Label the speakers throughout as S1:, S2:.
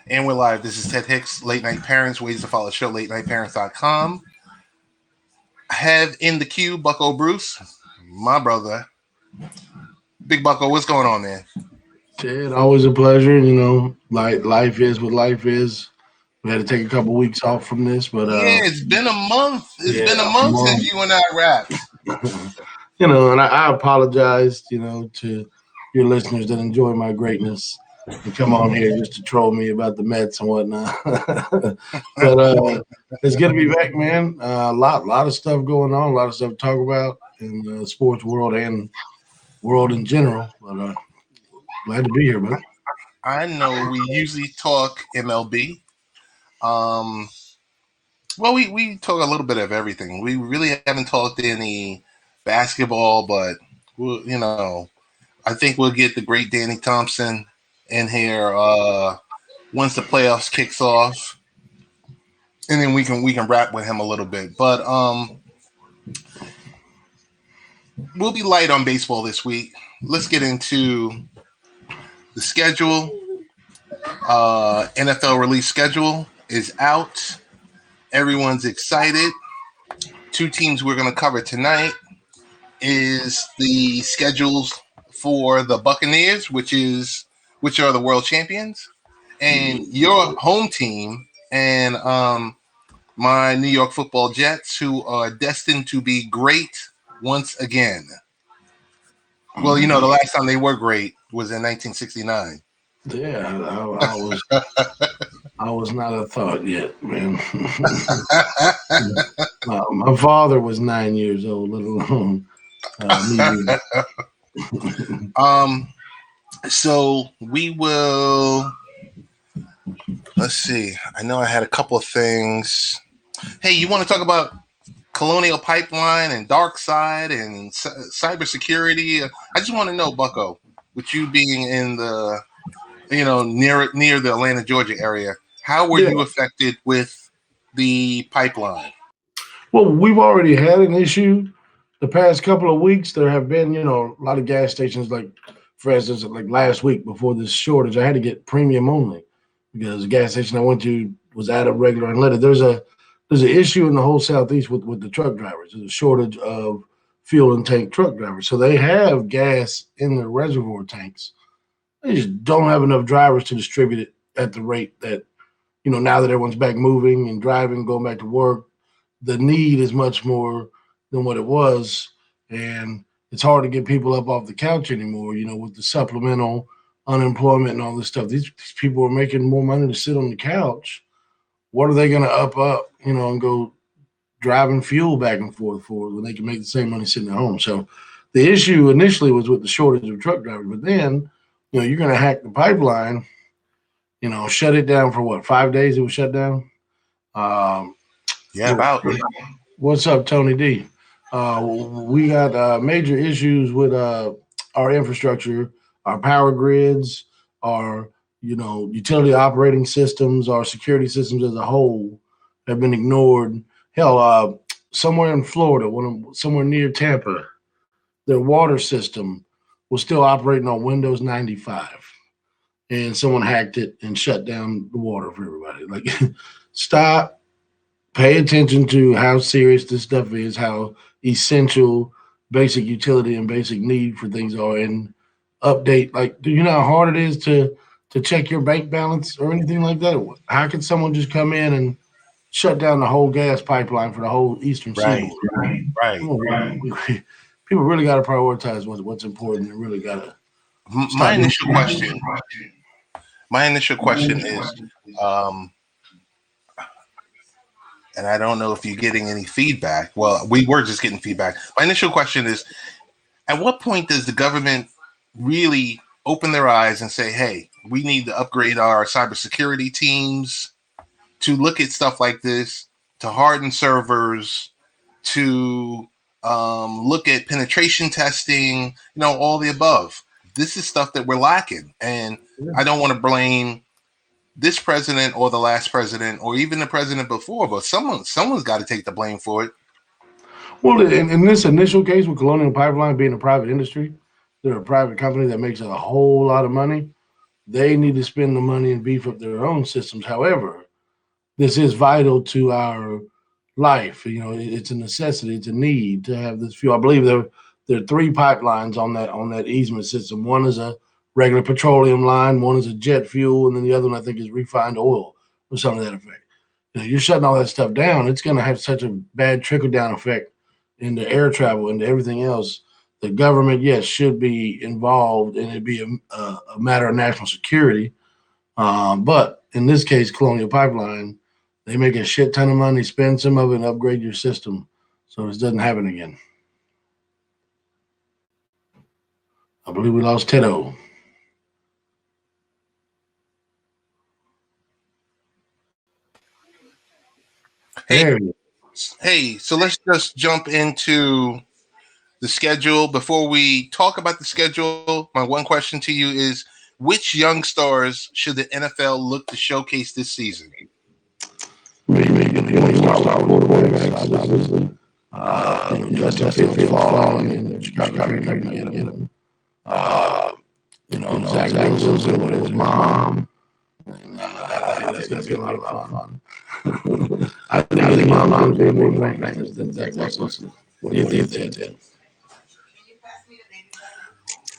S1: And we're live. This is Ted Hicks, Late Night Parents. Ways to follow the show, latenightparents.com. I have in the queue Bucko Bruce, my brother. Big Bucko, what's going on, man?
S2: Ted, always a pleasure. Like life is what life is. We had to take a couple weeks off from this, but
S1: Yeah, it's been a month. It's been a
S2: yeah,
S1: month since you and I rapped.
S2: and I apologize, to your listeners that enjoy my greatness and come on here just to troll me about the Mets and whatnot. But it's good to be back, man. A lot of stuff going on, a lot of stuff to talk about in the sports world and world in general. But glad to be here, man.
S1: I know we usually talk MLB. Um, well, we talk a little bit of everything. We really haven't talked any basketball, but I think we'll get the great Danny Thompson in here once the playoffs kicks off, and then we can rap with him a little bit. But we'll be light on baseball this week. Let's get into the schedule. NFL release schedule is out. Everyone's excited. Two teams we're going to cover tonight is the schedules for the Buccaneers, which are the world champions, and your home team, and my New York Football Jets, who are destined to be great once again. Well, the last time they were great was in 1969.
S2: Yeah, I was not a thought yet, man. My father was 9 years old, let alone me.
S1: So we will. Let's see. I know I had a couple of things. Hey, you want to talk about Colonial Pipeline and Dark Side and cybersecurity? I just want to know, Bucko, with you being in the near the Atlanta, Georgia area, how were you affected with the pipeline?
S2: Well, we've already had an issue the past couple of weeks. There have been, a lot of gas stations, like, for instance, like last week before this shortage, I had to get premium only because the gas station I went to was out of regular unleaded. There's an issue in the whole Southeast with the truck drivers. There's a shortage of fuel and tank truck drivers. So they have gas in their reservoir tanks. They just don't have enough drivers to distribute it at the rate that, now that everyone's back moving and driving, going back to work, the need is much more than what it was. And it's hard to get people up off the couch anymore, with the supplemental unemployment and all this stuff. These people are making more money to sit on the couch. What are they going to up, and go driving fuel back and forth for when they can make the same money sitting at home? So the issue initially was with the shortage of truck drivers, but then, you're going to hack the pipeline, shut it down for what, 5 days it was shut down?
S1: Yeah, about.
S2: What's up, Tony D? We got major issues with our infrastructure, our power grids, our utility operating systems, our security systems as a whole have been ignored. Hell, somewhere in Florida, somewhere near Tampa, their water system was still operating on Windows 95, and someone hacked it and shut down the water for everybody. Like, stop. Pay attention to how serious this stuff is, how essential basic utility and basic need for things are, and update. Like, do you know how hard it is to check your bank balance or anything like that? How can someone just come in and shut down the whole gas pipeline for the whole Eastern Seaboard?
S1: Right.
S2: People really got to prioritize what's important and really got to.
S1: My initial question is, and I don't know if you're getting any feedback. Well, we were just getting feedback. My initial question is, at what point does the government really open their eyes and say, hey, we need to upgrade our cybersecurity teams to look at stuff like this, to harden servers, to look at penetration testing, all the above. This is stuff that we're lacking. And I don't want to blame this president or the last president or even the president before, but someone's got to take the blame for it.
S2: Well, in this initial case with Colonial Pipeline being a private industry, they're a private company that makes a whole lot of money. They need to spend the money and beef up their own systems. However, this is vital to our life. It's a necessity, it's a need to have this fuel. I believe there are three pipelines on that easement system. One is a regular petroleum line, one is a jet fuel, and then the other one I think is refined oil or something to that effect. You're shutting all that stuff down, it's going to have such a bad trickle down effect into air travel and everything else. The government, yes, should be involved, and it'd be a matter of national security. But in this case, Colonial Pipeline, they make a shit ton of money, spend some of it, and upgrade your system so this doesn't happen again. I believe we lost Teddo.
S1: Hey, so let's just jump into the schedule. Before we talk about the schedule, my one question to you is, which young stars should the NFL look to showcase this season?
S2: Justin Fields falling and Chicago get him. Zach Wilson with his mom. That's going to be a lot of fun. I think his mom would be more famous than Zach Wilson. What do you think, Ted?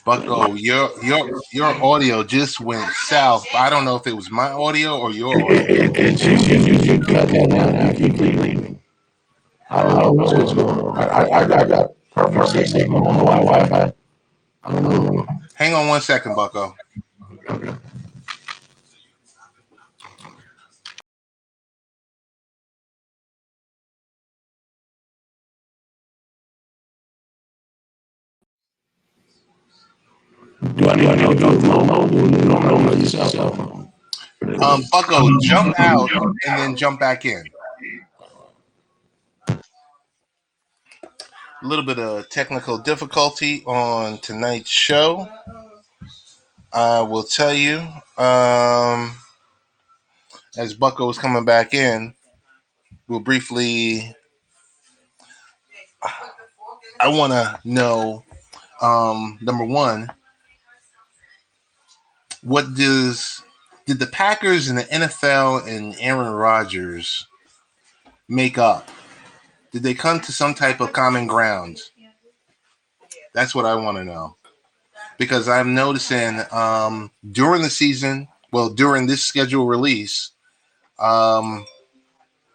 S1: Bucko, your audio just went south. I don't know if it was my audio or your audio.
S2: You cut that down. You keep leaving. I don't know what's going on. I got perfect signal on my Wi-Fi. I don't know.
S1: Hang on 1 second, Bucko.
S2: Okay. Do I need to know Momo? Do you don't know your cell phone?
S1: Bucko, jump out and then jump back in. A little bit of technical difficulty on tonight's show. I will tell you, as Bucko is coming back in, we'll briefly. I want to know, number one, what did the Packers and the NFL and Aaron Rodgers make up? Did they come to some type of common ground? That's what I want to know. Because I'm noticing during the season, during this schedule release,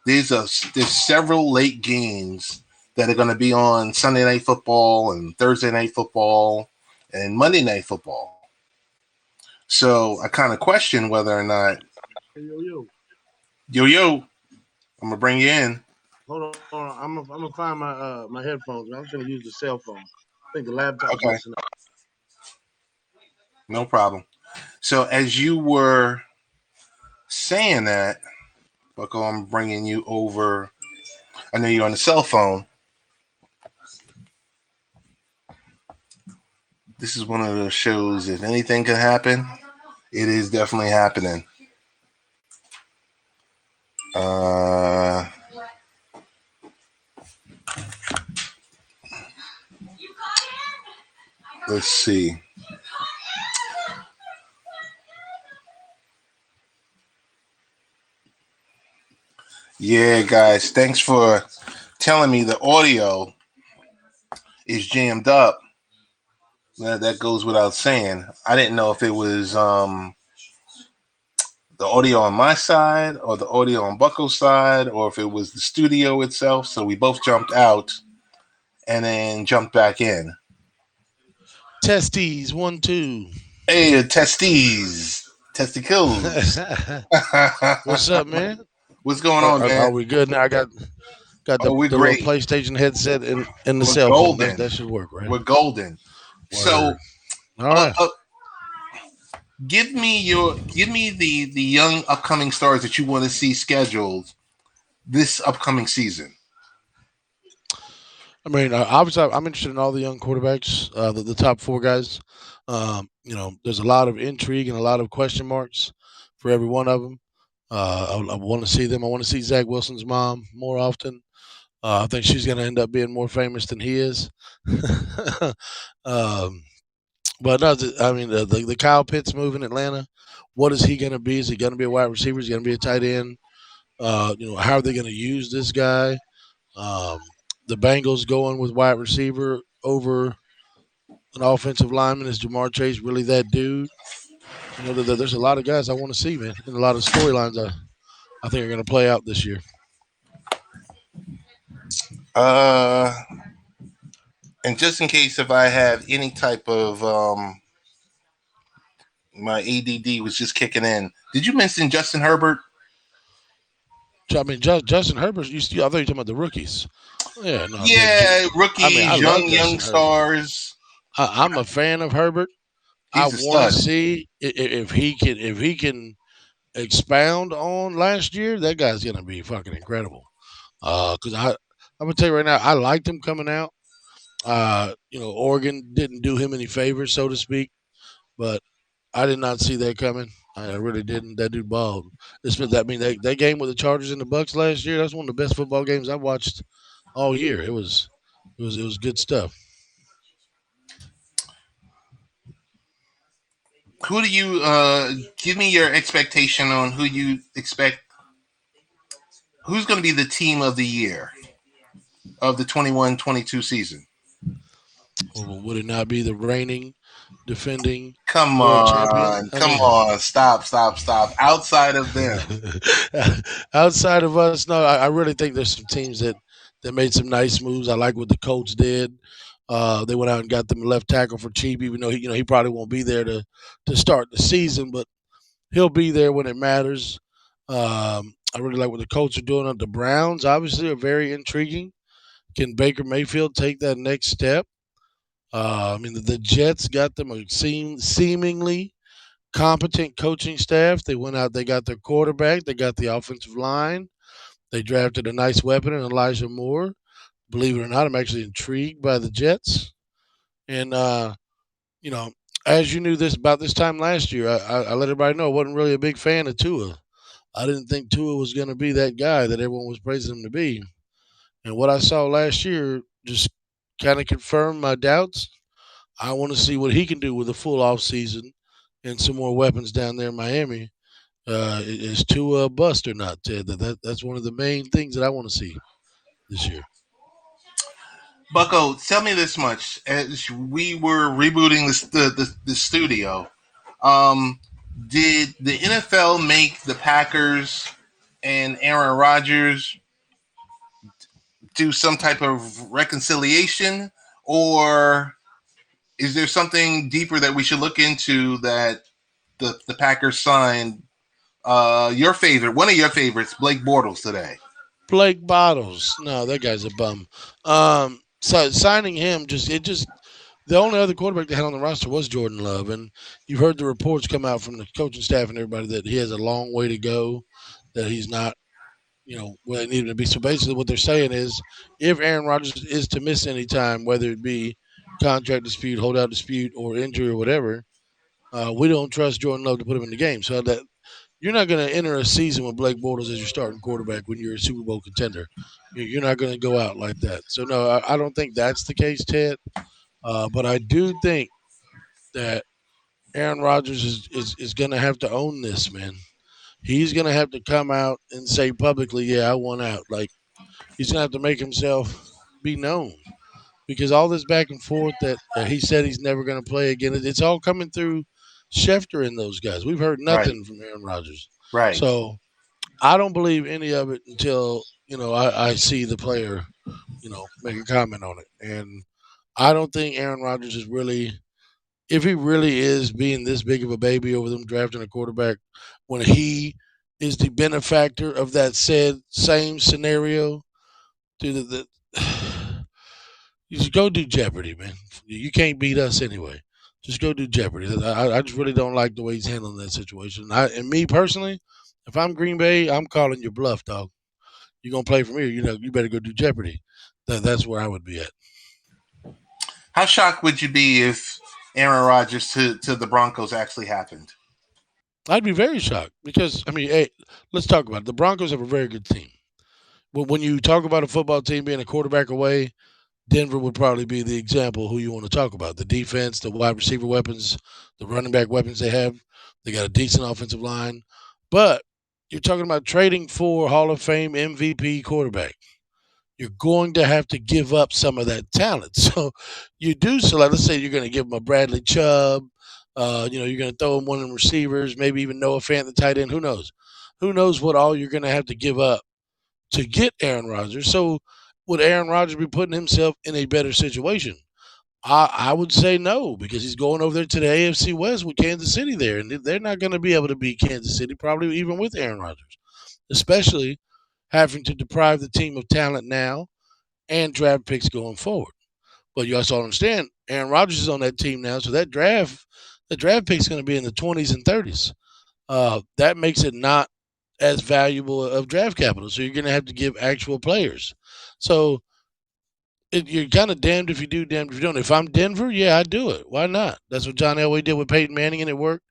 S1: there's several late games that are going to be on Sunday Night Football and Thursday Night Football and Monday Night Football. So I kind of question whether or not. Yo, I'm gonna bring you in.
S2: Hold on. I'm gonna find my headphones. I'm gonna use the cell phone. I think the laptop.
S1: Okay. No problem. So as you were saying that, Bucko, I'm bringing you over. I know you're on the cell phone. This is one of those shows, if anything can happen, it is definitely happening. Let's see. Yeah, guys, thanks for telling me the audio is jammed up. That goes without saying. I didn't know if it was the audio on my side or the audio on Bucko's side or if it was the studio itself. So we both jumped out and then jumped back in.
S3: Testes, 1, 2.
S1: Hey, testes. Testicles.
S3: What's up, man?
S1: What's going on, man?
S3: Are we good now? I got the little PlayStation headset in the cell phone. That should work, right?
S1: We're golden. Word. So,
S3: all right.
S1: Give me the young upcoming stars that you want to see scheduled this upcoming season.
S3: I mean, obviously, I'm interested in all the young quarterbacks, the top 4 guys. There's a lot of intrigue and a lot of question marks for every one of them. I want to see them. I want to see Zach Wilson's mom more often. I think she's going to end up being more famous than he is. But no, I mean, the Kyle Pitts move in Atlanta What is he going to be? Is he going to be a wide receiver? Is he going to be a tight end? How are they going to use this guy? The Bengals going with wide receiver over an offensive lineman. Is Jamar Chase really that dude? There's a lot of guys I want to see, man, and a lot of storylines I think are going to play out this year.
S1: And just in case if I have any type of my ADD was just kicking in. Did you mention Justin Herbert?
S3: I mean, Justin Herbert. I thought you were talking about the rookies. Yeah, no.
S1: Yeah, rookies,
S3: I
S1: young stars.
S3: I'm a fan of Herbert. I want to see if he can expound on last year. That guy's gonna be fucking incredible. Because I'm gonna tell you right now, I liked him coming out. Oregon didn't do him any favors, so to speak, but I did not see that coming. I really didn't. That dude balled. That game with the Chargers and the Bucks last year, that's one of the best football games I watched all year. It was good stuff.
S1: Who do you give me your expectation on who you expect? Who's going to be the team of the year of the 21-22 season?
S3: Well, would it not be the reigning, defending?
S1: Come on, stop. Outside of them,
S3: outside of us, no. I really think there's some teams that made some nice moves. I like what the Colts did. They went out and got them left tackle for cheap, even though he probably won't be there to start the season, but he'll be there when it matters. I really like what the Colts are doing. The Browns obviously are very intriguing. Can Baker Mayfield take that next step? The Jets got them a seemingly competent coaching staff. They went out, they got their quarterback, they got the offensive line. They drafted a nice weapon in Elijah Moore. Believe it or not, I'm actually intrigued by the Jets. And, as you knew about this time last year, I let everybody know I wasn't really a big fan of Tua. I didn't think Tua was going to be that guy that everyone was praising him to be. And what I saw last year just kind of confirmed my doubts. I want to see what he can do with a full off season and some more weapons down there in Miami. Is Tua a bust or not, Ted? That's one of the main things that I want to see this year.
S1: Bucko, tell me this much. As we were rebooting the studio, did the NFL make the Packers and Aaron Rodgers do some type of reconciliation, or is there something deeper that we should look into that the Packers signed one of your favorites, Blake Bortles, today?
S3: Blake Bortles, no, that guy's a bum. So signing him the only other quarterback they had on the roster was Jordan Love, and you've heard the reports come out from the coaching staff and everybody that he has a long way to go, that he's not where it needed to be. So basically what they're saying is if Aaron Rodgers is to miss any time, whether it be contract dispute, holdout dispute, or injury or whatever, we don't trust Jordan Love to put him in the game. So that you're not going to enter a season with Blake Bortles as your starting quarterback when you're a Super Bowl contender. You're not going to go out like that. So, no, I don't think that's the case, Ted. But I do think that Aaron Rodgers is going to have to own this, man. He's going to have to come out and say publicly, yeah, I won out. Like, he's going to have to make himself be known. Because all this back and forth that he said he's never going to play again, it's all coming through Schefter and those guys. We've heard nothing from Aaron Rodgers.
S1: Right.
S3: So I don't believe any of it until, I see the player, make a comment on it. And I don't think Aaron Rodgers is really, if he really is being this big of a baby over them drafting a quarterback, when he is the benefactor of that same scenario, you just go do Jeopardy, man. You can't beat us anyway. Just go do Jeopardy. I just really don't like the way he's handling that situation. And me personally, if I'm Green Bay, I'm calling your bluff, dog. You're going to play for me, you better go do Jeopardy. That's where I would be at.
S1: How shocked would you be if Aaron Rodgers to the Broncos actually happened?
S3: I'd be very shocked because, hey, let's talk about it. The Broncos have a very good team. But when you talk about a football team being a quarterback away, Denver would probably be the example who you want to talk about. The defense, the wide receiver weapons, the running back weapons they have. They got a decent offensive line, but you're talking about trading for Hall of Fame MVP quarterback. You're going to have to give up some of that talent. So you do. So like, let's say you're going to give him a Bradley Chubb. You're going to throw him one of them receivers, maybe even Noah Fant, the tight end. Who knows? Who knows what all you're going to have to give up to get Aaron Rodgers? So would Aaron Rodgers be putting himself in a better situation? I would say no, because he's going over there to the AFC West with Kansas City there, and they're not going to be able to beat Kansas City, probably even with Aaron Rodgers, especially having to deprive the team of talent now and draft picks going forward. But you also understand Aaron Rodgers is on that team now, so the draft pick is going to be in the 20s and 30s. That makes it not as valuable of draft capital. So you're going to have to give actual players. So you're kind of damned if you do, damned if you don't. If I'm Denver, yeah, I'd do it. Why not? That's what John Elway did with Peyton Manning, and it worked.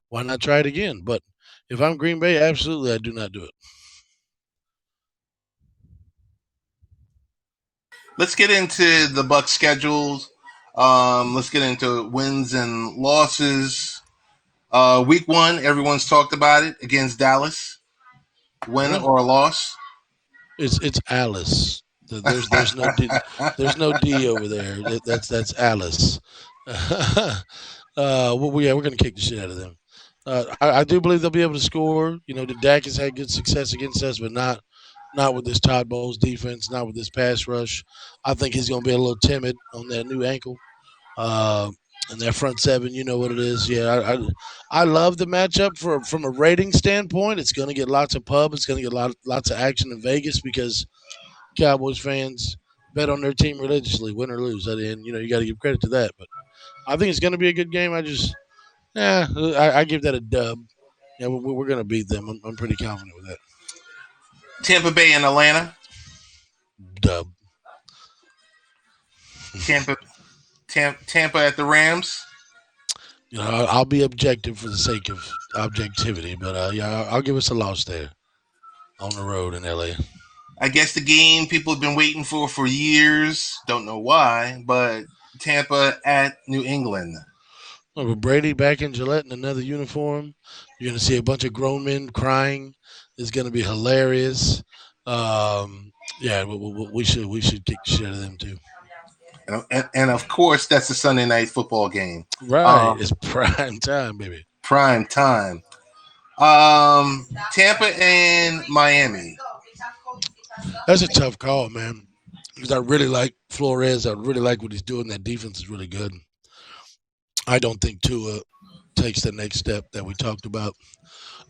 S3: Why not try it again? But if I'm Green Bay, absolutely, I do not do it.
S1: Let's get into the Bucs schedules. Let's get into wins and losses. Week 1, everyone's talked about it against Dallas. Win or a loss?
S3: It's Alice. There's no D, there's no D over there. That's Alice. We're gonna kick the shit out of them. I do believe they'll be able to score. The Dak has had good success against us, but not with this Todd Bowles defense, not with this pass rush. I think he's going to be a little timid on that new ankle. And that front seven, you know what it is. Yeah, I love the matchup from a rating standpoint. It's going to get lots of pub. It's going to get lots of action in Vegas because Cowboys fans bet on their team religiously, win or lose. And you got to give credit to that. But I think it's going to be a good game. I give that a dub. Yeah, we're going to beat them. I'm pretty confident with that.
S1: Tampa Bay and Atlanta.
S3: Dub.
S1: Tampa at the Rams.
S3: I'll be objective for the sake of objectivity, but I'll give us a loss there on the road in LA.
S1: I guess the game people have been waiting for years. Don't know why, but Tampa at New England.
S3: With Brady back in Gillette in another uniform, you're going to see a bunch of grown men crying. It's going to be hilarious. We should kick the shit out of them too.
S1: And of course, that's a Sunday night football game.
S3: Right. It's prime time, baby.
S1: Prime time. Tampa and Miami.
S3: That's a tough call, man. Because I really like Flores. I really like what he's doing. That defense is really good. I don't think Tua takes the next step that we talked about.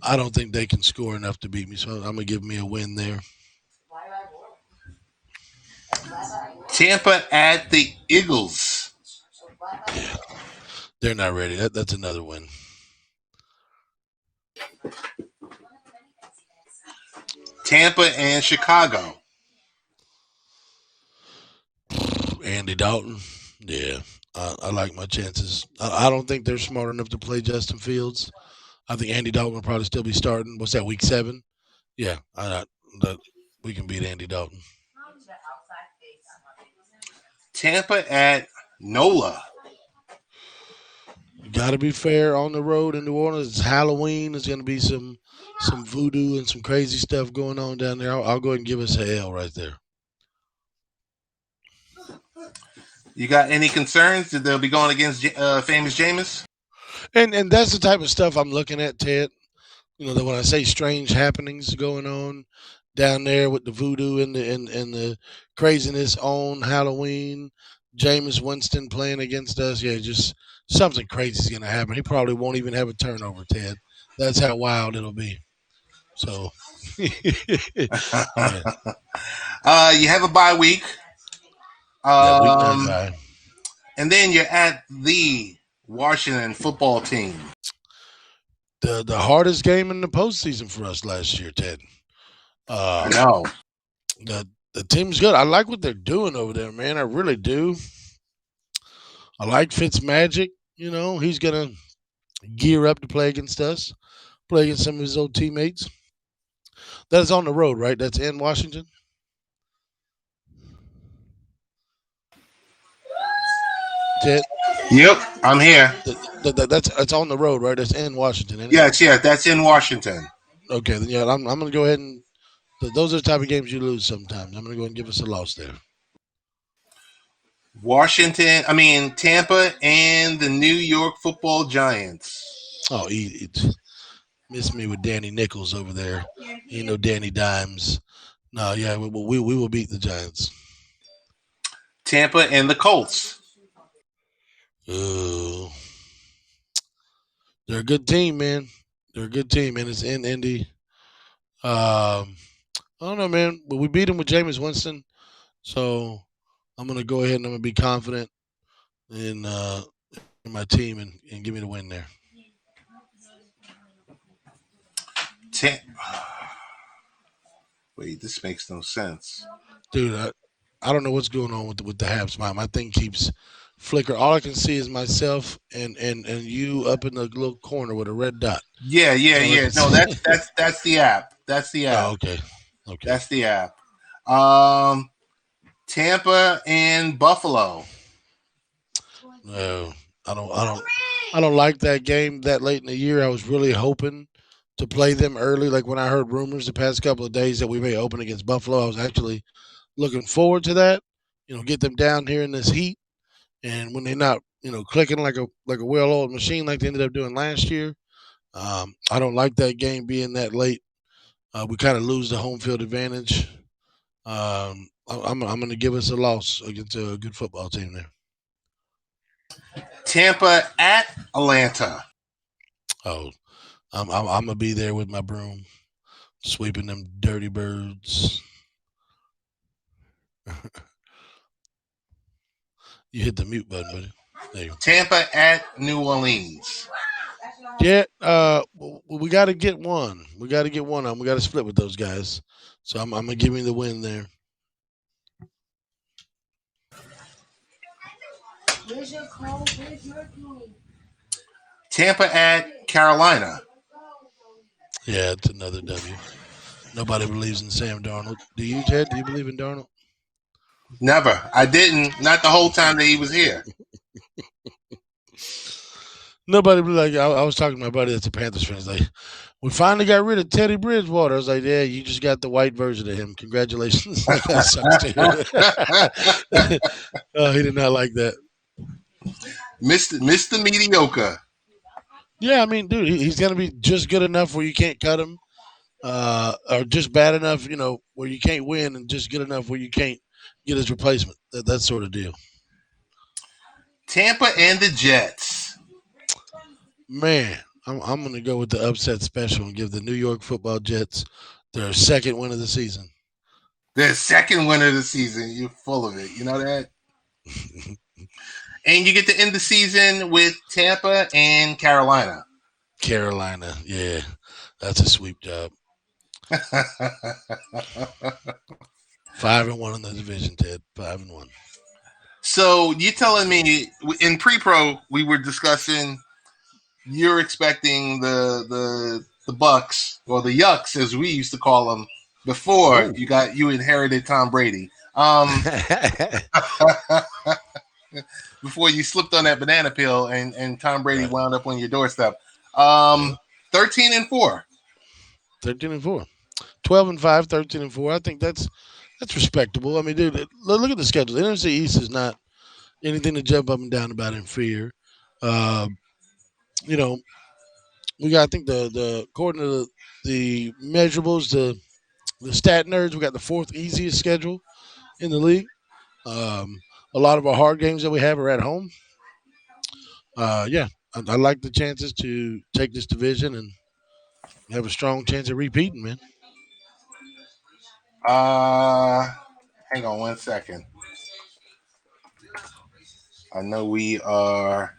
S3: I don't think they can score enough to beat me, so I'm going to give me a win there.
S1: Tampa at the Eagles.
S3: Yeah, they're not ready. That's another win.
S1: Tampa and Chicago.
S3: Andy Dalton. Yeah, I like my chances. I don't think they're smart enough to play Justin Fields. I think Andy Dalton will probably still be starting. What's that, week 7? Yeah, we can beat Andy Dalton.
S1: Tampa at NOLA.
S3: You got to be fair on the road in New Orleans. It's Halloween. There's going to be some voodoo and some crazy stuff going on down there. I'll go ahead and give us a L right there.
S1: You got any concerns that they'll be going against famous Jameis?
S3: And that's the type of stuff I'm looking at, Ted. That when I say strange happenings going on down there with the voodoo and the craziness on Halloween, Jameis Winston playing against us, just something crazy is going to happen. He probably won't even have a turnover, Ted. That's how wild it'll be. So, yeah.
S1: You have a bye week.
S3: Week
S1: and then you're at the Washington football team.
S3: The hardest game in the postseason for us last year, Ted.
S1: I know.
S3: The team's good. I like what they're doing over there, man. I really do. I like Fitzmagic. He's going to gear up to play against us, play against some of his old teammates. That is on the road, right? That's in Washington? Ted?
S1: Yep, I'm here.
S3: That's on the road, right? That's in Washington. Isn't it?
S1: Yes, yeah, that's in Washington.
S3: Okay, then yeah, I'm going to go ahead and those are the type of games you lose sometimes. I'm going to go ahead and give us a loss there.
S1: Tampa and the New York Football Giants.
S3: Oh, miss me with Danny Nichols over there. You know Danny Dimes. No, yeah, we will beat the Giants.
S1: Tampa and the Colts.
S3: They're a good team, man. They're a good team, and it's in Indy. I don't know, man, but we beat them with Jameis Winston, so I'm gonna go ahead and I'm gonna be confident in my team and give me the win there.
S1: Wait, this makes no sense,
S3: dude. I don't know what's going on with the Habs. My thing keeps flicker. All I can see is myself and you up in the little corner with a red dot.
S1: Yeah. No, that's the app. That's the app.
S3: Oh, okay.
S1: That's the app. Tampa and Buffalo.
S3: No, I don't like that game that late in the year. I was really hoping to play them early. Like when I heard rumors the past couple of days that we may open against Buffalo, I was actually looking forward to that. Get them down here in this heat, and when they're not, clicking like a well-oiled machine like they ended up doing last year. I don't like that game being that late. We kind of lose the home field advantage. I'm going to give us a loss against a good football team there.
S1: Tampa at Atlanta.
S3: Oh, I'm gonna be there with my broom, sweeping them dirty birds. You hit the mute button, buddy. There you go.
S1: Tampa at New Orleans.
S3: Yeah, we got to get one. We got to get one of them. We got to split with those guys. So I'm gonna give me the win there.
S1: Tampa at Carolina.
S3: Yeah, it's another W. Nobody believes in Sam Darnold. Do you, Ted? Do you believe in Darnold?
S1: Never. I didn't. Not the whole time that he was here.
S3: Nobody like. I was talking to my buddy that's a Panthers fan. He's like, we finally got rid of Teddy Bridgewater. I was like, yeah, you just got the white version of him. Congratulations. That sucks to hear. Oh, he did not like that.
S1: Mr. Mediocre.
S3: Yeah, I mean, dude, he's gonna be just good enough where you can't cut him, or just bad enough, where you can't win, and just good enough where you can't get his replacement. That sort of deal.
S1: Tampa and the Jets.
S3: Man, I'm going to go with the upset special and give the New York Football Jets their second win of the season.
S1: Their second win of the season. You're full of it. You know that? And you get to end the season with Tampa and Carolina.
S3: Carolina, yeah. That's a sweep job. 5-1 in the division, Ted. 5-1.
S1: So you're telling me in pre-pro we were discussing you're expecting the Bucks or the Yucks as we used to call them before you inherited Tom Brady. Before you slipped on that banana peel and Tom Brady wound up on your doorstep. 13-4.
S3: 13-4. 12-5, 13-4. I think that's respectable. I mean, dude, look at the schedule. The NFC East is not anything to jump up and down about in fear. We got, I think the according to the measurables, the stat nerds, we got the fourth easiest schedule in the league. A lot of our hard games that we have are at home. I like the chances to take this division and have a strong chance of repeating, man.
S1: Hang on 1 second. I know we are.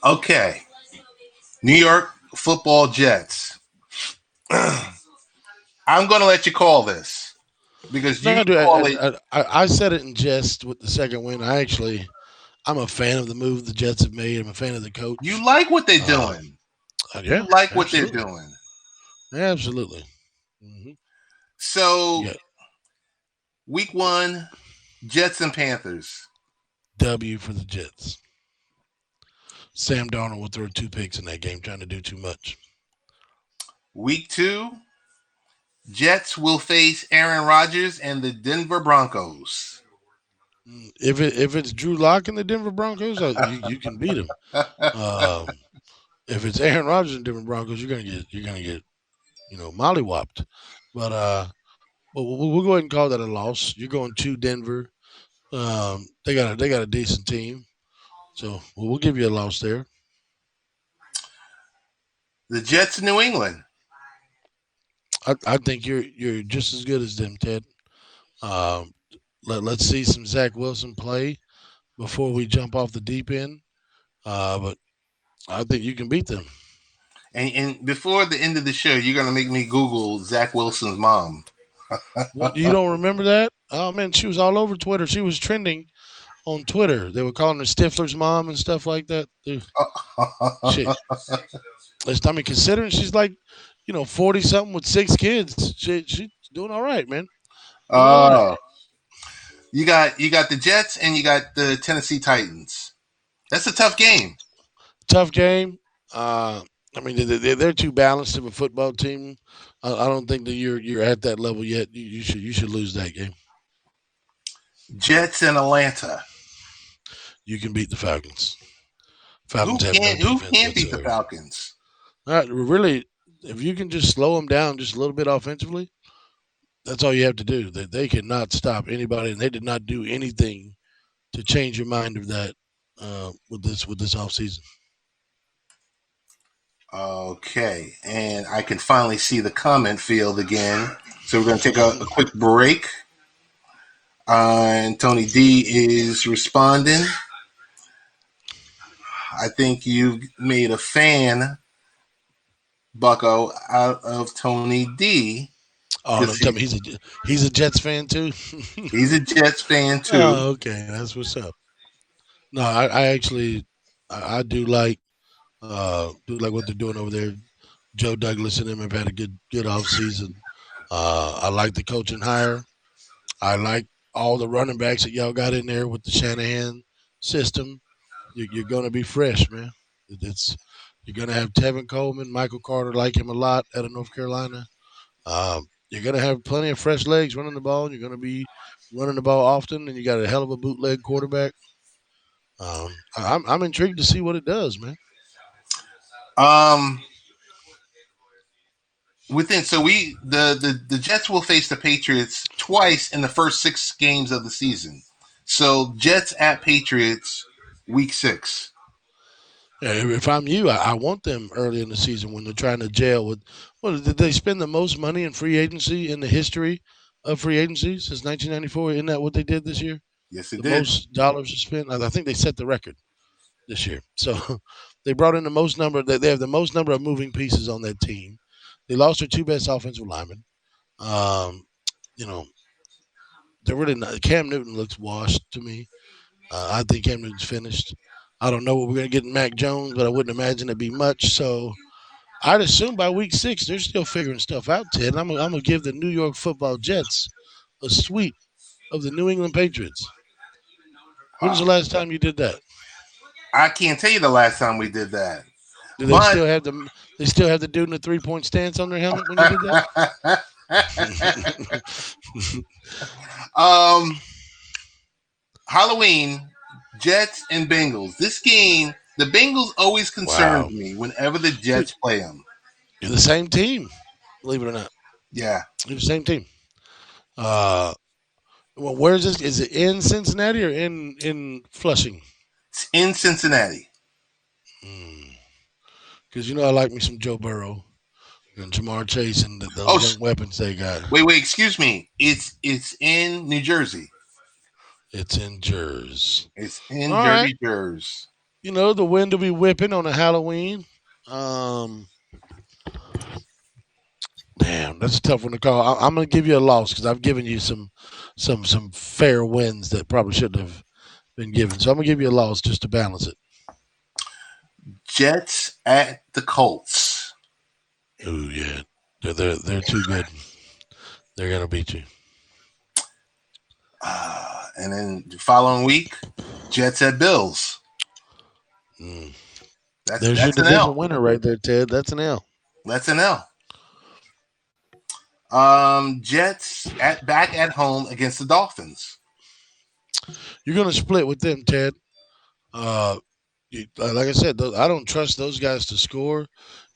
S1: Okay. New York Football Jets. I'm going to let you call this because
S3: I said it in jest with the second win. I'm a fan of the move the Jets have made. I'm a fan of the coach.
S1: You like what they're doing.
S3: Yeah,
S1: you like what they're doing.
S3: Yeah, absolutely. Mm-hmm.
S1: So, week 1, Jets and Panthers.
S3: W for the Jets. Sam Darnold will throw 2 picks in that game, trying to do too much.
S1: Week 2, Jets will face Aaron Rodgers and the Denver Broncos.
S3: If it's Drew Lock and the Denver Broncos, you can beat them. If it's Aaron Rodgers and Denver Broncos, you're gonna get mollywopped. But we'll go ahead and call that a loss. You're going to Denver. They got a decent team, so we'll give you a loss there.
S1: The Jets in New England.
S3: I think you're just as good as them, Ted. Let's see some Zach Wilson play before we jump off the deep end. But I think you can beat them.
S1: And before the end of the show, you're gonna make me Google Zach Wilson's mom.
S3: You don't remember that? Oh man, she was all over Twitter. She was trending on Twitter. They were calling her Stifler's mom and stuff like that. Considering she's like, 40 something with 6 kids, she's doing all right, man.
S1: Oh, you got the Jets and you got the Tennessee Titans. That's a tough game.
S3: Tough game. They're too balanced of a football team. I don't think that you're at that level yet. You should lose that game.
S1: Jets in Atlanta.
S3: You can beat the Falcons.
S1: Who can't beat the Falcons?
S3: Really, if you can just slow them down just a little bit offensively, that's all you have to do. They cannot stop anybody, and they did not do anything to change your mind of that with this offseason.
S1: Okay, and I can finally see the comment field again. So we're going to take a quick break. And Tony D is responding. I think you made a fan, Bucko, out of Tony D.
S3: Oh, don't tell me he's a Jets fan too.
S1: He's a Jets fan too.
S3: Oh, okay, that's what's up. No, I actually do like what they're doing over there. Joe Douglas and them have had a good off season. I like the coaching hire. I like all the running backs that y'all got in there with the Shanahan system. You're going to be fresh, man. You're going to have Tevin Coleman, Michael Carter, like him a lot out of North Carolina. You're going to have plenty of fresh legs running the ball. You're going to be running the ball often, and you got a hell of a bootleg quarterback. I'm intrigued to see what it does, man.
S1: The Jets will face the Patriots twice in the first 6 games of the season. So Jets at Patriots, week 6.
S3: Yeah, if I'm you, I want them early in the season when they're trying to gel with. Did they spend the most money in free agency in the history of free agency since 1994? Isn't that what they did this year?
S1: Yes, it
S3: did. Most dollars spent. I think they set the record this year. So they brought in the most number. They have the most number of moving pieces on that team. They lost their 2 best offensive linemen. They're really not. Cam Newton looks washed to me. I think Cam Newton's finished. I don't know what we're going to get in Mac Jones, but I wouldn't imagine it'd be much. So I'd assume by week 6 they're still figuring stuff out, Ted. I'm going to give the New York Football Jets a sweep of the New England Patriots. When's the last time you did that?
S1: I can't tell you the last time we did that.
S3: Do they still have the dude in the 3-point stance on their helmet when you did that?
S1: Halloween, Jets and Bengals. This game, the Bengals always concern me whenever the Jets play them.
S3: You're the same team, believe it or not.
S1: Yeah.
S3: You're the same team. Well, where is this? Is it in Cincinnati or in Flushing?
S1: It's in Cincinnati.
S3: Because I like me some Joe Burrow and Jamar Chase and those young weapons they got.
S1: Wait, excuse me. It's in New Jersey.
S3: It's in Jersey.
S1: It's in Jersey.
S3: The wind will be whipping on a Halloween. Damn, that's a tough one to call. I'm going to give you a loss because I've given you some fair wins that probably shouldn't have been given. So I'm going to give you a loss just to balance it.
S1: Jets at the Colts.
S3: Oh yeah, they're too good. They're going to beat you.
S1: And then the following week, Jets at Bills.
S3: There's your
S1: That's an
S3: division
S1: L.
S3: winner right there, Ted. That's an L.
S1: That's an L. Jets back at home against the Dolphins.
S3: You're going to split with them, Ted. Like I said, I don't trust those guys to score.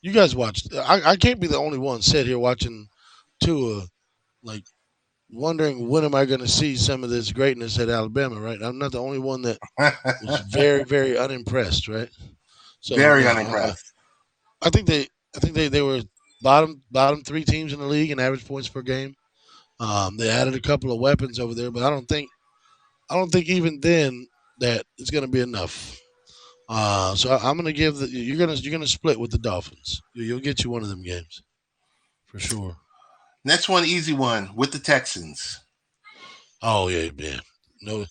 S3: You guys watch. I can't be the only one sit here watching Tua, like wondering when am I going to see some of this greatness at Alabama, right? I'm not the only one that was very, very unimpressed, right? So
S1: Very unimpressed.
S3: I think they were bottom 3 teams in the league in average points per game. They added a couple of weapons over there, but I don't think even then that it's going to be enough. So I'm going to give you're going to split with the Dolphins. You'll get you one of them games for sure.
S1: Next one, easy one with the Texans.
S3: Oh yeah. No.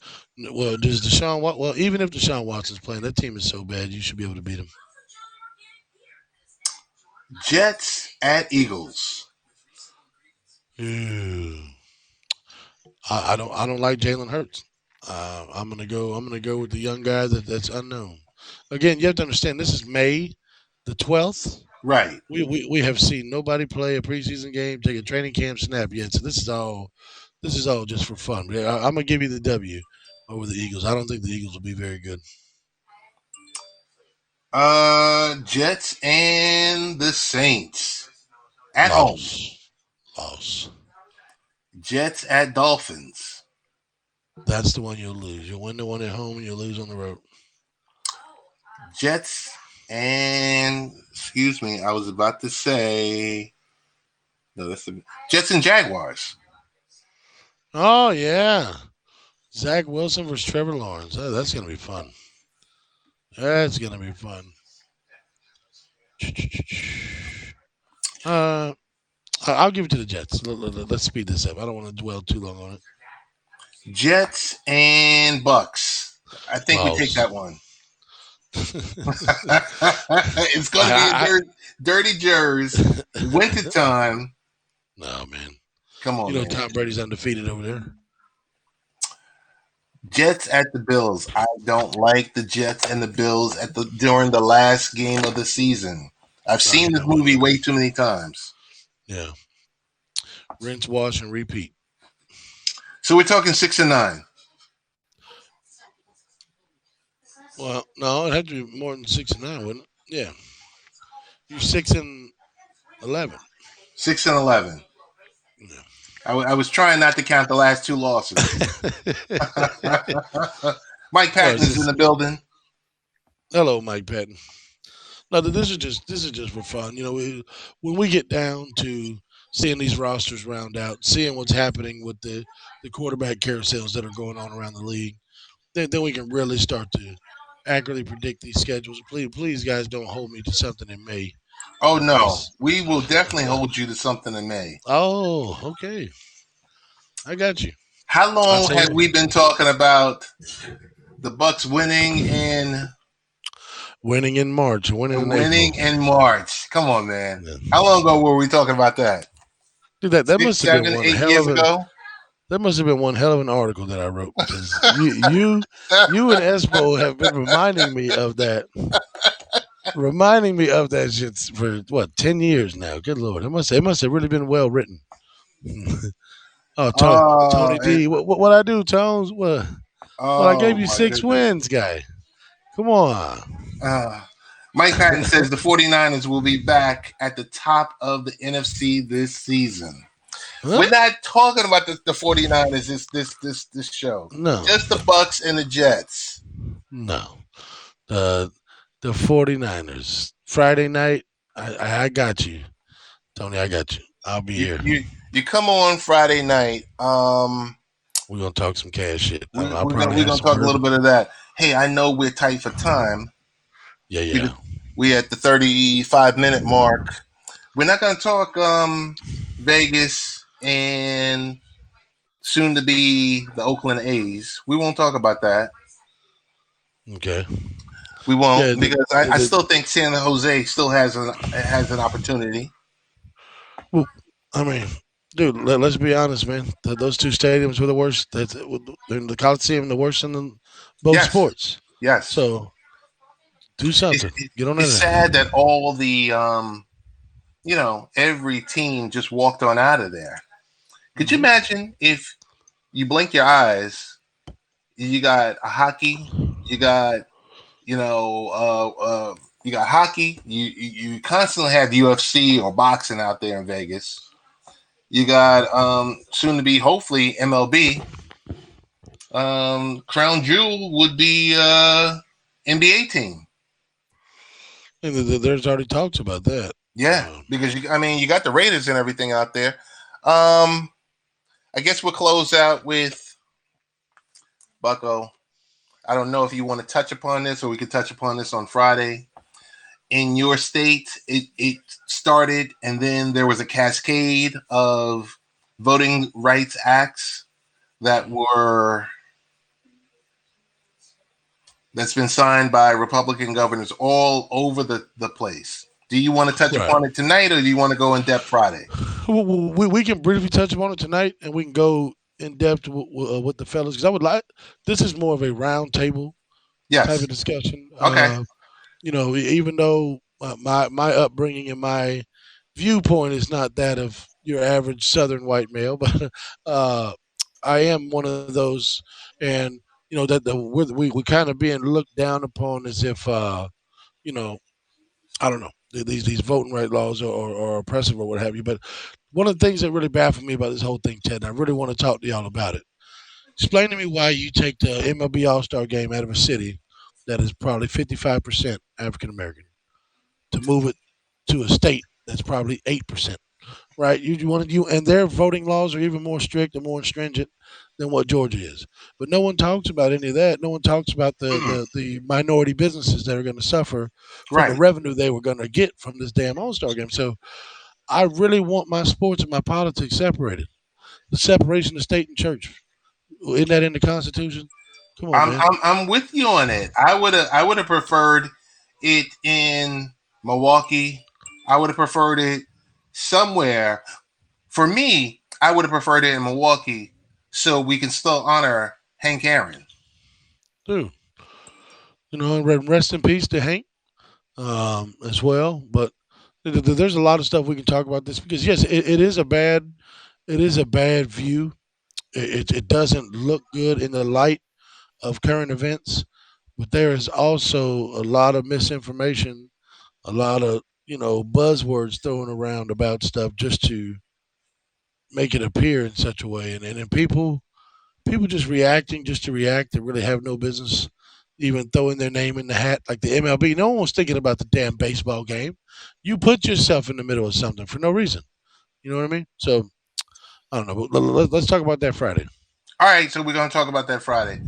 S3: Well, does Deshaun? Well, even if Deshaun Watson's playing, that team is so bad, you should be able to beat him.
S1: Jets at Eagles.
S3: I don't like Jalen Hurts. I'm gonna go with the young guy that's unknown. Again, you have to understand this is May the 12th.
S1: Right.
S3: We have seen nobody play a preseason game, take a training camp snap yet. So this is all just for fun. I'm gonna give you the W over the Eagles. I don't think the Eagles will be very good.
S1: Jets and the Saints at home.
S3: Loss.
S1: Jets at Dolphins.
S3: That's the one you'll lose. You'll win the one at home and you'll lose on the road.
S1: Jets and I was about to say no, that's the Jets and Jaguars.
S3: Oh yeah. Zach Wilson versus Trevor Lawrence. Oh, that's gonna be fun. That's gonna be fun. I'll give it to the Jets. Let's speed this up. I don't want to dwell too long on it.
S1: Jets and Bucks. I think we take that one. It's going to be a dirty Jers. Winter time.
S3: No, man.
S1: Come on, man.
S3: Tom Brady's undefeated over there.
S1: Jets at the Bills. I don't like the Jets and the Bills during the last game of the season. I've seen this movie way too many times.
S3: Yeah. Rinse, wash, and repeat.
S1: So we're talking 6 and 9.
S3: Well, no, it had to be more than 6 and 9, wouldn't it? Yeah. You're 6 and 11.
S1: 6 and 11.
S3: Yeah.
S1: I was trying not to count the last 2 losses. Mike Patton is in the building.
S3: Hello, Mike Patton. No, this is just for fun. When we get down to seeing these rosters round out, seeing what's happening with the quarterback carousels that are going on around the league, then we can really start to accurately predict these schedules. Please, guys, don't hold me to something in May.
S1: Oh, no. We will definitely hold you to something in May.
S3: Oh, okay. I got you.
S1: How long have we been talking about the Bucks winning in
S3: March? Winning
S1: in March. Come on, man.
S3: Yeah.
S1: How long ago were we talking about that?
S3: Dude, that must have been
S1: 8 years ago?
S3: That must have been one hell of an article that I wrote, because you and Espo have been reminding me of that shit for 10 years now. Good Lord, it must have really been well written. Tony D, what I do, Tones? What? I gave you 6 wins, guy. Come on.
S1: Mike Patton says the 49ers will be back at the top of the NFC this season. Huh? We're not talking about the 49ers this show.
S3: No.
S1: Just the Bucks and the Jets.
S3: No. The 49ers. Friday night, I got you. Tony, I got you. I'll be here.
S1: You come on Friday night.
S3: We're going to talk some cash shit.
S1: We're going to talk a little bit of that. Hey, I know we're tight for time.
S3: Yeah.
S1: We at the 35-minute mark. We're not going to talk Vegas and soon to be the Oakland A's. We won't talk about that.
S3: Okay.
S1: We won't, because I still think San Jose still has an opportunity.
S3: Well, I mean, Dude, let's be honest, man. Those two stadiums were the worst. They're in the Coliseum, the worst in both
S1: Yes,
S3: sports.
S1: yes.
S3: So do
S1: It's,
S3: something. Get on
S1: it's
S3: that.
S1: sad that all the every team just walked on out of there. Could you imagine if you blink your eyes, you got a hockey, you got you got hockey, you constantly have UFC or boxing out there in Vegas. You got soon to be hopefully MLB. Crown Jewel would be NBA team.
S3: And there's already talks about that.
S1: Yeah, because you got the Raiders and everything out there. I guess we'll close out with Bucko. I don't know if you want to touch upon this, or we could touch upon this on Friday. In your state, it started, and then there was a cascade of voting rights acts that's been signed by Republican governors all over the place. Do you want to touch upon it tonight, or do you want to go in depth Friday?
S3: We can briefly touch upon it tonight, and we can go in depth with the fellas, because I would like, this is more of a round table type of discussion.
S1: Okay.
S3: Even though my upbringing and my viewpoint is not that of your average Southern white male, but I am one of those, and we kind of being looked down upon as if I don't know, these voting right laws are oppressive or what have you. But one of the things that really baffled me about this whole thing, Ted, and I really want to talk to y'all about it. Explain to me why you take the MLB All-Star game out of a city that is probably 55% African American to move it to a state that's probably 8%. Right? And their voting laws are even more strict and more stringent than what Georgia is. But no one talks about any of that. No one talks about the minority businesses that are going to suffer from the revenue they were going to get from this damn All-Star game. So I really want my sports and my politics separated. The separation of state and church. Isn't that in the Constitution? Come on, man.
S1: I'm with you on it. I would have preferred it in Milwaukee. I would have preferred it somewhere. For me, I would have preferred it in Milwaukee so we can still honor Hank Aaron.
S3: Dude, rest in peace to Hank as well. But there's a lot of stuff we can talk about this, because yes, it is a bad view. It doesn't look good in the light of current events, but there is also a lot of misinformation, a lot of buzzwords thrown around about stuff just to make it appear in such a way, and then people just reacting just to react. They really have no business even throwing their name in the hat, like the MLB. No one was thinking about the damn baseball game. You put yourself in the middle of something for no reason. You know what I mean? So I don't know. Let's talk about that Friday.
S1: All right, so we're going to talk about that Friday.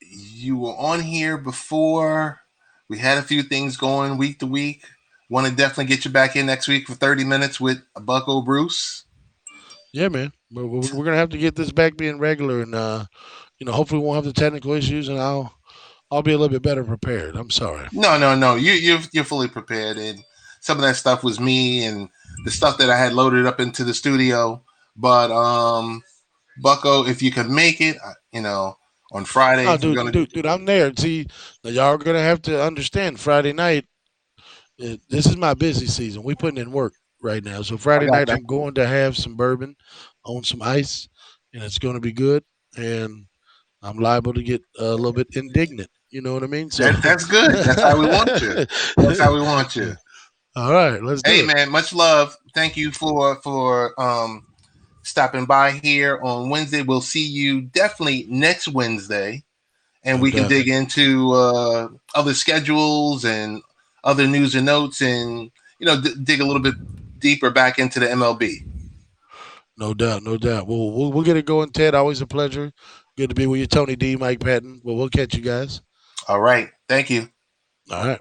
S1: You were on here before. We had a few things going week to week. Want to definitely get you back in next week for 30 minutes with Bucko Bruce.
S3: Yeah, man. We're going to have to get this back being regular, and hopefully we won't have the technical issues, and I'll be a little bit better prepared. I'm sorry.
S1: No. You're fully prepared, and some of that stuff was me and the stuff that I had loaded up into the studio. But Bucko, if you could make it, on Friday.
S3: Oh, dude, I'm there. See, y'all are gonna have to understand. Friday night, this is my busy season. We putting in work right now. So Friday night, I'm going to have some bourbon on some ice, and it's going to be good. And I'm liable to get a little bit indignant. You know what I mean? So
S1: that's good. That's how we want you. That's how we want you.
S3: All right, let's do it.
S1: Hey, man, much love. Thank you for stopping by here on Wednesday. We'll see you definitely next Wednesday, and we can dig into other schedules and other news and notes, and dig a little bit deeper back into the MLB.
S3: No doubt. We'll get it going, Ted. Always a pleasure. Good to be with you, Tony D, Mike Patton. Well, we'll catch you guys.
S1: All right. Thank you.
S3: All right.